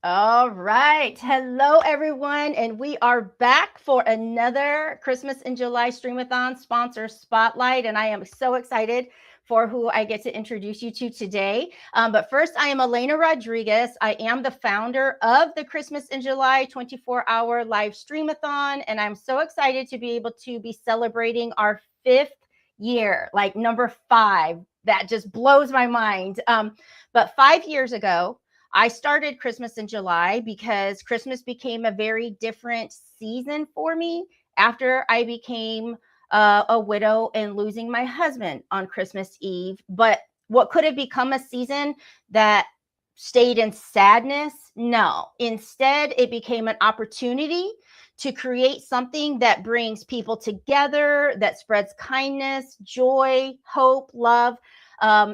All right. Hello, everyone. And we are back for another Christmas in July Stream-a-thon sponsor spotlight. And I am so excited for who I get to introduce you to today. But first, I am Elena Rodriguez. I am the founder of the Christmas in July 24-hour live Stream-a-thon. And I'm so excited to be able to be celebrating our 5th year, like number 5. That just blows my mind. But 5 years ago, I started Christmas in July because Christmas became a very different season for me after I became a widow and losing my husband on Christmas Eve. But what could have become a season that stayed in sadness? No. Instead, it became an opportunity to create something that brings people together, that spreads kindness, joy, hope, love,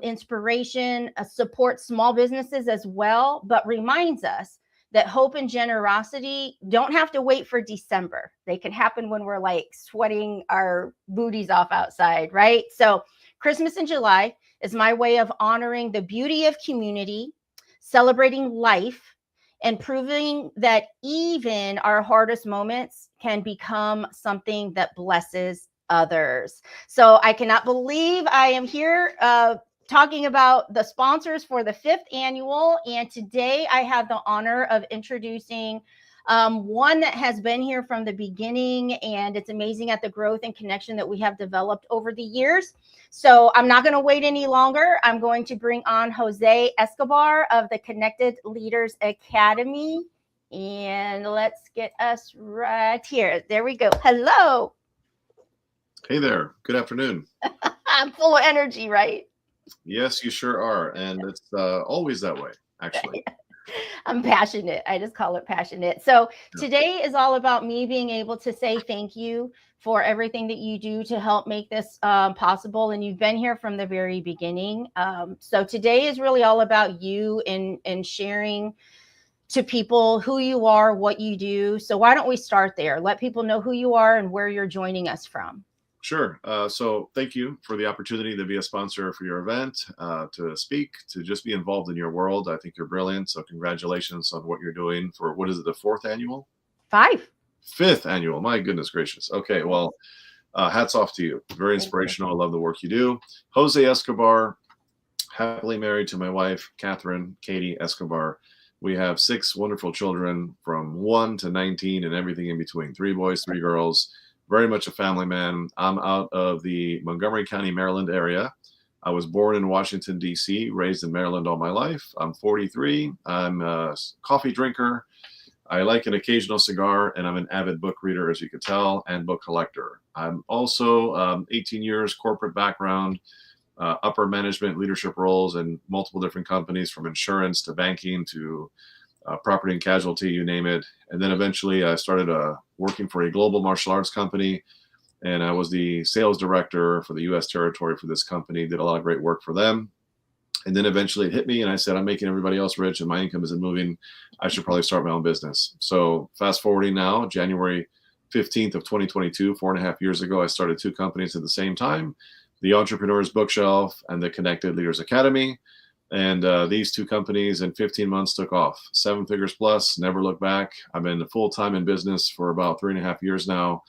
inspiration, support small businesses as well, but reminds us that hope and generosity don't have to wait for December. They can happen when we're like sweating our booties off outside, right? So Christmas in July is my way of honoring the beauty of community, celebrating life, and proving that even our hardest moments can become something that blesses others. So I cannot believe I am here talking about the sponsors for the 5th annual. And today I have the honor of introducing one that has been here from the beginning, and it's amazing at the growth and connection that we have developed over the years. So I'm not going to wait any longer. I'm going to bring on Jose Escobar of the Connected Leaders Academy. And let's get us right here. There we go. Hello. Hey there. Good afternoon. I'm full of energy, right? Yes, you sure are. And it's always that way, actually. I'm passionate. I just call it passionate. So Yeah. today is all about me being able to say thank you for everything that you do to help make this possible. And you've been here from the very beginning. So today is really all about you and sharing to people who you are, what you do. So why don't we start there? Let people know who you are and where you're joining us from. Sure. So thank you for the opportunity to be a sponsor for your event, to speak, to just be involved in your world. I think you're brilliant. So congratulations on what you're doing for, what is it, the 4th annual? 5. 5th annual. My goodness gracious. Okay. Well, hats off to you. Very Thank you. inspirational. I love the work you do. Jose Escobar, happily married to my wife, Catherine Katie Escobar. We have 6 wonderful children from 1 to 19 and everything in between. 3 boys, 3 girls. Very much a family man. I'm out of the Montgomery County, Maryland area. I was born in Washington, D.C., raised in Maryland all my life. I'm 43. I'm a coffee drinker. I like an occasional cigar, and I'm an avid book reader, as you could tell, and book collector. I'm also 18 years corporate background, upper management leadership roles in multiple different companies, from insurance to banking to property and casualty, you name it. And then eventually I started working for a global martial arts company, and I was the sales director for the U.S. territory for this company, did a lot of great work for them. And then eventually it hit me, and I said, I'm making everybody else rich and my income isn't moving. I should probably start my own business. So fast forwarding now, January 15th of 2022, 4.5 years ago, I started 2 companies at the same time, the Entrepreneur's Bookshelf and the Connected Leaders Academy. And these 2 companies in 15 months took off 7 figures plus, never look back. I've been full-time in business for about 3.5 years now.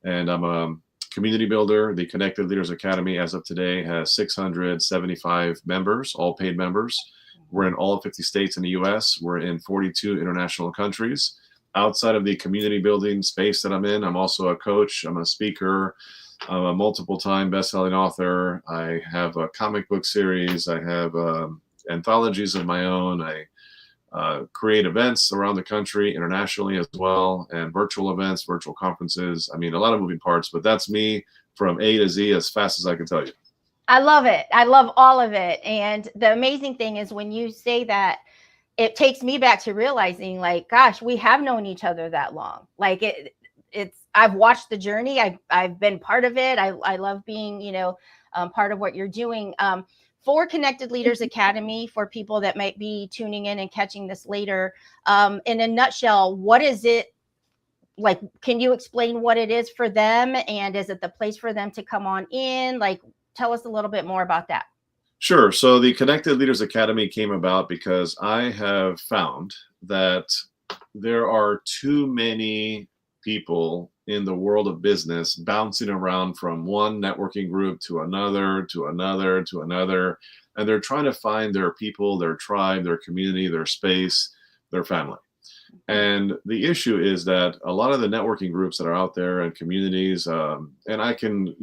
And I'm a community builder. The Connected Leaders Academy, as of today, has 675 members, all paid members. We're in all 50 states in the U.S. We're in 42 international countries. Outside of the community building space that I'm in, I'm also a coach. I'm a speaker. I'm a multiple-time best-selling author. I have a comic book series. I have anthologies of my own. I create events around the country, internationally as well, and virtual events, virtual conferences. I mean, a lot of moving parts, but that's me from A to Z as fast as I can tell you. I love it. I love all of it. And the amazing thing is when you say that, it takes me back to realizing, like, gosh, we have known each other that long. Like I've watched the journey. I've been part of it. I love being, part of what you're doing. For Connected Leaders Academy, for people that might be tuning in and catching this later, in a nutshell, what is it like? Can you explain what it is for them? And is it the place for them to come on in? Like, tell us a little bit more about that. Sure. So the Connected Leaders Academy came about because I have found that there are too many people in the world of business bouncing around from one networking group to another, to another, to another. And they're trying to find their people, their tribe, their community, their space, their family. And the issue is that a lot of the networking groups that are out there and communities, and I can,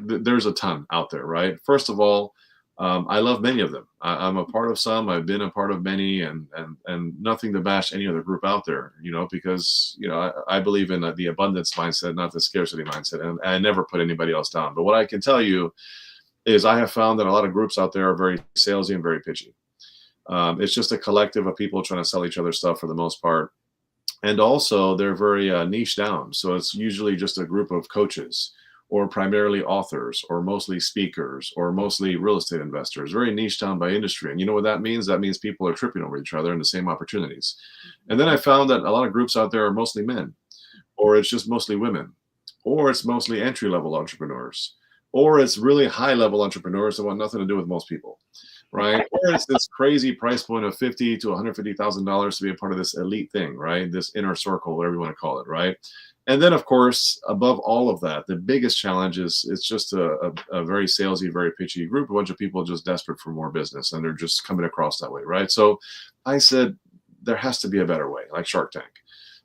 there's a ton out there, right? First of all, I love many of them. I'm a part of some. I've been a part of many, and nothing to bash any other group out there, because I believe in the abundance mindset, not the scarcity mindset, and I never put anybody else down. But what I can tell you is I have found that a lot of groups out there are very salesy and very pitchy. It's just a collective of people trying to sell each other stuff for the most part. And also they're very niche down. So it's usually just a group of coaches or primarily authors or mostly speakers or mostly real estate investors, very niche down by industry. And you know what that means? That means people are tripping over each other in the same opportunities. And then I found that a lot of groups out there are mostly men, or it's just mostly women, or it's mostly entry-level entrepreneurs, or it's really high-level entrepreneurs that want nothing to do with most people. Right? Or it's this crazy price point of $50,000 to $150,000 to be a part of this elite thing, right? This inner circle, whatever you want to call it, right? And then, of course, above all of that, the biggest challenge is it's just a very salesy, very pitchy group, a bunch of people just desperate for more business, and they're just coming across that way, right? So I said, there has to be a better way, like Shark Tank.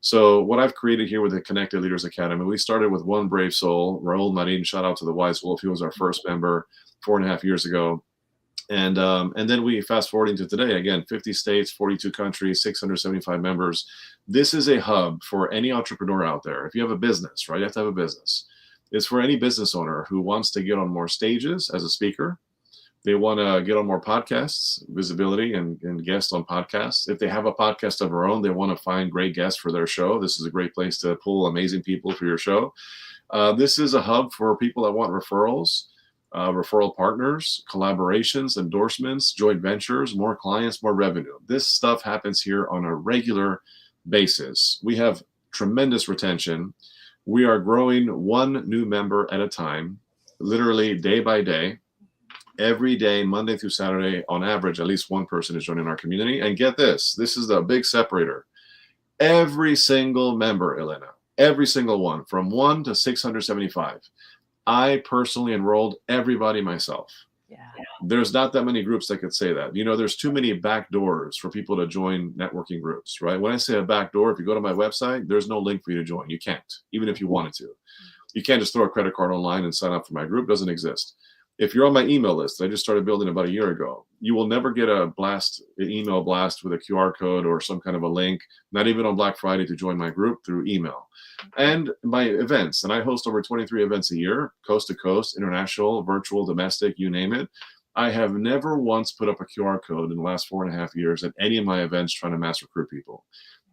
So what I've created here with the Connected Leaders Academy, we started with one brave soul, Raul Marin, shout out to the Wise Wolf. He was our first member 4.5 years ago. And then we fast forwarding to today, again, 50 states, 42 countries, 675 members. This is a hub for any entrepreneur out there. If you have a business, right, you have to have a business. It's for any business owner who wants to get on more stages as a speaker. They want to get on more podcasts, visibility and guests on podcasts. If they have a podcast of their own, they want to find great guests for their show. This is a great place to pull amazing people for your show. This is a hub for people that want referrals. Referral partners, collaborations, endorsements, joint ventures, more clients, more revenue. This stuff happens here on a regular basis. We have tremendous retention. We are growing one new member at a time, literally day by day. Every day, Monday through Saturday, on average, at least one person is joining our community. And get this is the big separator. Every single member, Elena, every single one, from 1 to 675, I personally enrolled everybody myself. Yeah. There's not that many groups that could say that. There's too many back doors for people to join networking groups, right? When I say a back door, if you go to my website, there's no link for you to join. You can't, even if you wanted to. You can't just throw a credit card online and sign up for my group. It doesn't exist. If you're on my email list, I just started building about a year ago, you will never get an email blast with a QR code or some kind of a link, not even on Black Friday, to join my group through email. And my events, and I host over 23 events a year, coast to coast, international, virtual, domestic, you name it. I have never once put up a QR code in the last 4.5 years at any of my events trying to mass recruit people.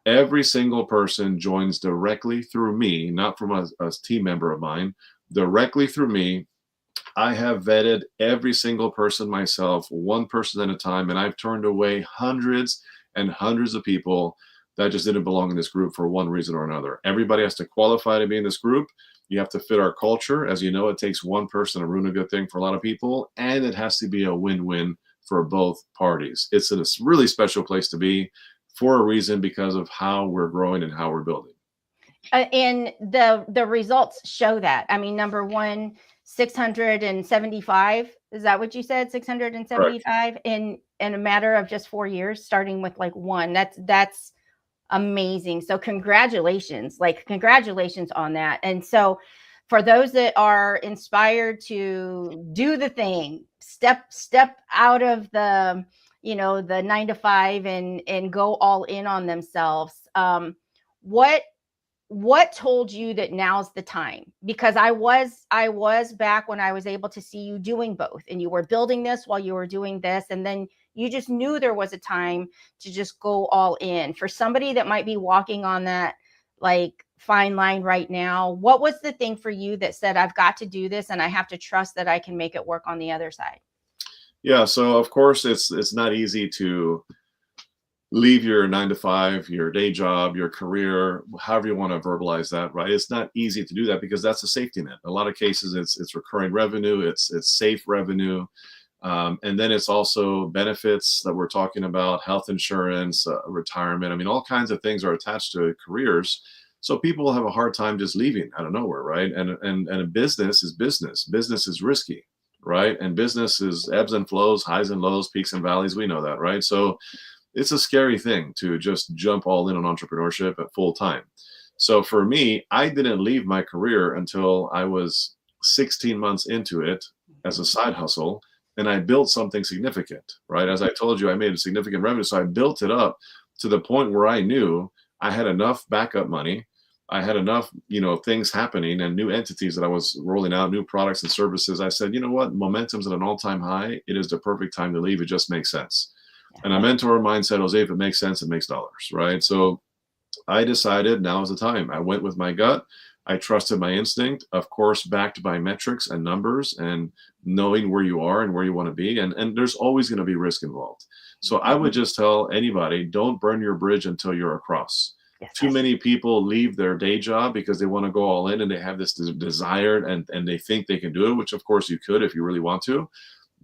Every single person joins directly through me, not from a team member of mine, directly through me. I have vetted every single person myself, one person at a time, and I've turned away hundreds and hundreds of people that just didn't belong in this group for one reason or another. Everybody has to qualify to be in this group. You have to fit our culture. As you know, it takes one person to ruin a good thing for a lot of people, and it has to be a win-win for both parties. It's a really special place to be for a reason, because of how we're growing and how we're building. And the results show that. I mean, number one, 675. Is that what you said? 675 Correct. in a matter of just 4 years, starting with like one. That's amazing. So congratulations on that. And so for those that are inspired to do the thing, step out of the, the 9 to 5 and go all in on themselves. What told you that now's the time? Because I was back when I was able to see you doing both, and you were building this while you were doing this. And then you just knew there was a time to just go all in. For somebody that might be walking on that like fine line right now, what was the thing for you that said, I've got to do this and I have to trust that I can make it work on the other side? Yeah. So of course it's not easy to leave your 9 to 5, your day job, your career, however you want to verbalize that, right? It's not easy to do that because that's a safety net. In a lot of cases, it's recurring revenue, it's safe revenue. And then it's also benefits that we're talking about, health insurance, retirement. I mean, all kinds of things are attached to careers. So people have a hard time just leaving out of nowhere, right? And a business is business. Business is risky, right? And business is ebbs and flows, highs and lows, peaks and valleys. We know that, right? So it's a scary thing to just jump all in on entrepreneurship at full time. So for me, I didn't leave my career until I was 16 months into it as a side hustle, and I built something significant, right? As I told you, I made a significant revenue. So I built it up to the point where I knew I had enough backup money. I had enough, things happening and new entities that I was rolling out, new products and services. I said, you know what? Momentum's at an all-time high. It is the perfect time to leave. It just makes sense. And a mentor of mine said, Jose, if it makes sense, it makes dollars, right? So I decided now is the time. I went with my gut. I trusted my instinct, of course, backed by metrics and numbers and knowing where you are and where you want to be. And there's always going to be risk involved. So I would just tell anybody, don't burn your bridge until you're across. Yes. Too many people leave their day job because they want to go all in and they have this desire and they think they can do it, which of course you could if you really want to.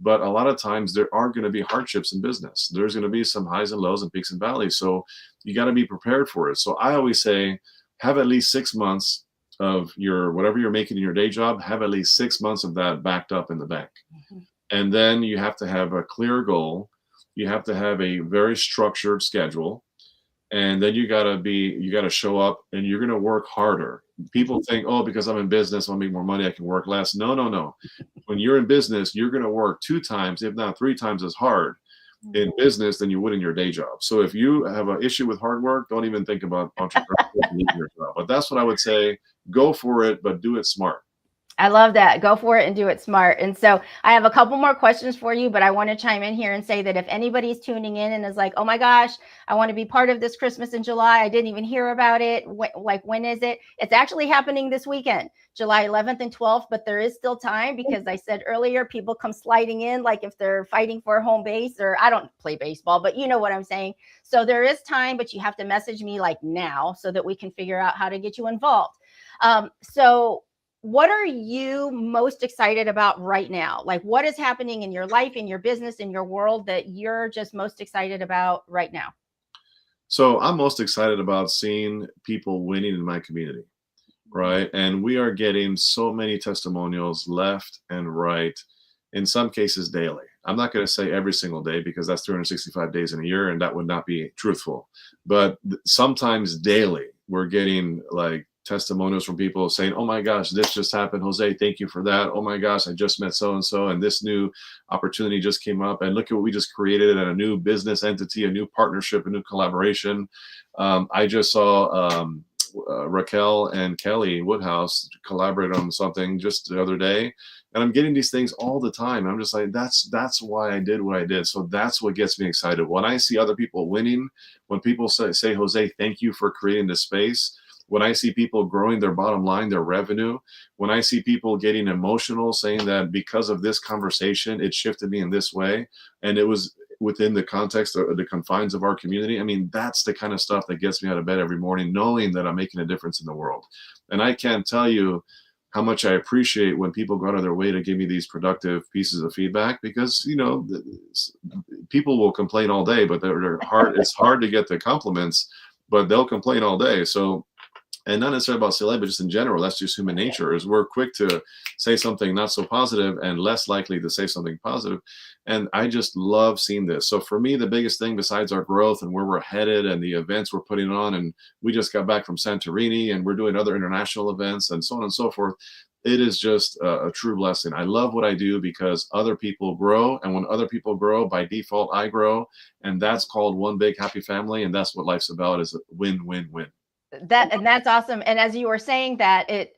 But a lot of times there are going to be hardships in business. There's going to be some highs and lows and peaks and valleys. So you got to be prepared for it. So I always say, have at least 6 months of your whatever you're making in your day job, have at least 6 months of that backed up in the bank. Mm-hmm. And then you have to have a clear goal. You have to have a very structured schedule. And then you got to show up and you're going to work harder. People think, oh, because I'm in business, I'll make more money, I can work less. No. When you're in business, you're going to work 2 times, if not 3 times as hard in business than you would in your day job. So if you have an issue with hard work, don't even think about entrepreneurship and leaving your job. But that's what I would say. Go for it, but do it smart. I love that. Go for it and do it smart. And so I have a couple more questions for you, but I want to chime in here and say that if anybody's tuning in and is like, oh my gosh, I want to be part of this Christmas in July. I didn't even hear about it. When is it? It's actually happening this weekend, July 11th and 12th, but there is still time because I said earlier, people come sliding in like if they're fighting for a home base, or I don't play baseball, but you know what I'm saying. So there is time, but you have to message me like now so that we can figure out how to get you involved. So what are you most excited about right now? Like what is happening in your life, in your business, in your world that you're just most excited about right now? So I'm most excited about seeing people winning in my community, right? And we are getting so many testimonials left and right, in some cases daily. I'm not going to say every single day because that's 365 days in a year and that would not be truthful. But sometimes daily, we're getting like testimonials from people saying, oh my gosh, this just happened. Jose, thank you for that. Oh my gosh, I just met so-and-so and this new opportunity just came up. And look at what we just created, and a new business entity, a new partnership, a new collaboration. I just saw Raquel and Kelly Woodhouse collaborate on something just the other day. And I'm getting these things all the time. I'm just like, that's why I did what I did. So that's what gets me excited. When I see other people winning, when people say, Jose, thank you for creating this space. When I see people growing their bottom line, their revenue, when I see people getting emotional, saying that because of this conversation, it shifted me in this way, and it was within the context or the confines of our community. I mean, that's the kind of stuff that gets me out of bed every morning, knowing that I'm making a difference in the world. And I can't tell you how much I appreciate when people go out of their way to give me these productive pieces of feedback, because, people will complain all day, but they're hard. It's hard to get the compliments, but they'll complain all day. So, and not necessarily about CLA, but just in general, that's just human nature, is we're quick to say something not so positive and less likely to say something positive. And I just love seeing this. So for me, the biggest thing besides our growth and where we're headed and the events we're putting on, and we just got back from Santorini and we're doing other international events and so on and so forth, it is just a true blessing. I love what I do because other people grow. And when other people grow, by default, I grow. And that's called one big happy family. And that's what life's about, is a win, win, win. That's awesome. And as you were saying that, it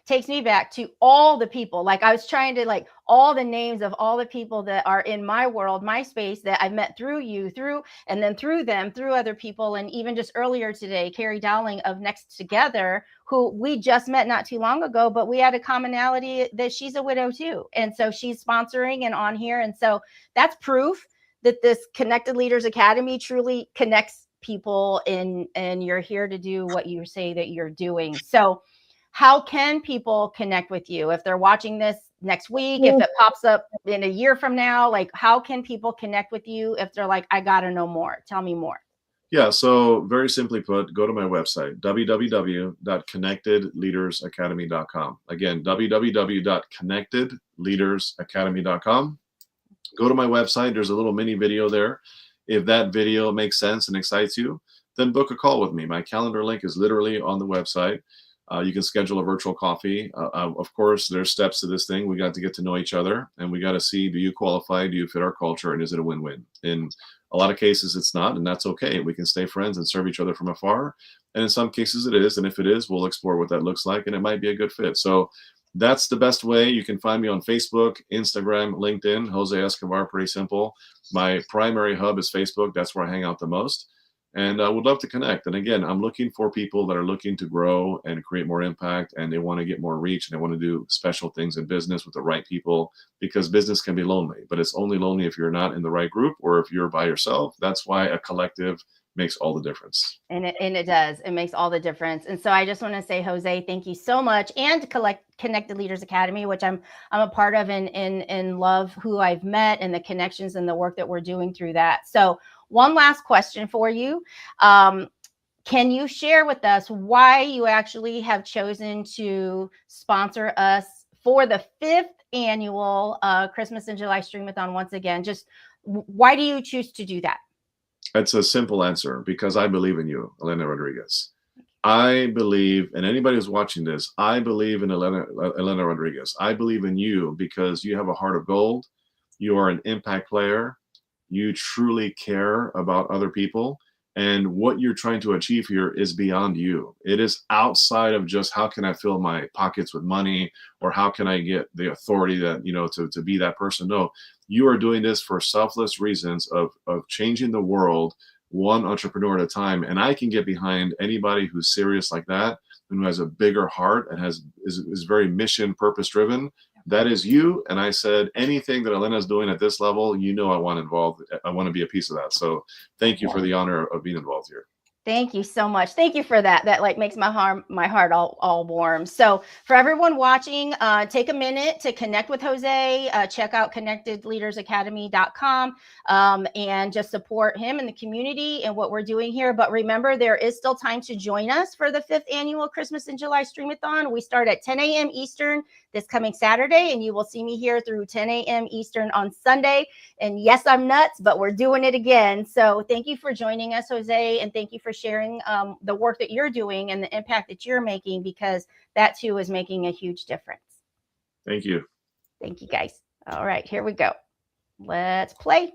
takes me back to all the people. Like I was trying to like all the names of all the people that are in my world, my space, that I've met through you, and then through them, through other people. And even just earlier today, Keri Dowling of Next Together, who we just met not too long ago, but we had a commonality that she's a widow too. And so she's sponsoring and on here. And so that's proof that this Connected Leaders Academy truly connects people and you're here to do what you say that you're doing. So how can people connect with you if they're watching this next week, if it pops up in a year from now, like how can people connect with you if they're like, I got to know more? Tell me more. Yeah, so very simply put, go to my website, www.connectedleadersacademy.com. Again, www.connectedleadersacademy.com. Go to my website. There's a little mini video there. If that video makes sense and excites you, then book a call with me. My calendar link is literally on the website. You can schedule a virtual coffee. Of course, there's steps to this thing. We got to get to know each other, and we got to see, do you qualify? Do you fit our culture? And is it a win-win? In a lot of cases, it's not, and that's okay. We can stay friends and serve each other from afar. And in some cases, it is. And if it is, we'll explore what that looks like, and it might be a good fit. So that's the best way. You can find me on Facebook, Instagram, LinkedIn, Jose Escobar, pretty simple. My primary hub is Facebook. That's where I hang out the most. And I would love to connect. And again, I'm looking for people that are looking to grow and create more impact, and they want to get more reach, and they want to do special things in business with the right people, because business can be lonely, but it's only lonely if you're not in the right group or if you're by yourself. That's why a collective makes all the difference. And it does. It makes all the difference. And so I just want to say, Jose, thank you so much. And Connected Leaders Academy, which I'm a part of and love who I've met and the connections and the work that we're doing through that. So one last question for you. Can you share with us why you actually have chosen to sponsor us for the 5th annual Christmas in July Stream-a-thon once again? Just why do you choose to do that? It's a simple answer, because I believe in you, Elena Rodriguez. I believe, and anybody who's watching this, I believe in Elena Rodriguez. I believe in you because you have a heart of gold. You are an impact player. You truly care about other people. And what you're trying to achieve here is beyond you. It is outside of just how can I fill my pockets with money, or how can I get the authority that, to be that person. No, you are doing this for selfless reasons of changing the world one entrepreneur at a time. And I can get behind anybody who's serious like that, and who has a bigger heart and is very mission purpose driven. That is you. And I said, anything that Elena's doing at this level, I want involved. I want to be a piece of that. So thank you for the honor of being involved here. Thank you so much. Thank you for that. That makes my heart all warm. So for everyone watching, take a minute to connect with Jose. Check out connectedleadersacademy.com and just support him and the community and what we're doing here. But remember, there is still time to join us for the 5th annual Christmas in July Stream-a-thon. We start at 10 a.m. Eastern this coming Saturday, and you will see me here through 10 a.m. Eastern on Sunday. And yes, I'm nuts, but we're doing it again. So thank you for joining us, Jose, and thank you for sharing the work that you're doing and the impact that you're making, because that too is making a huge difference. Thank you. Thank you, guys. All right, here we go. Let's play.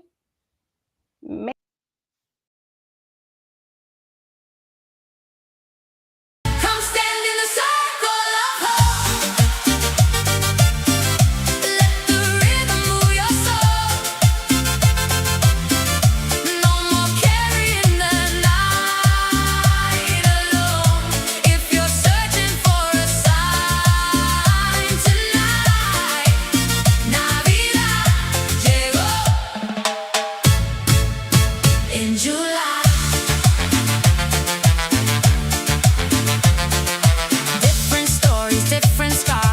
Different stories, different scars.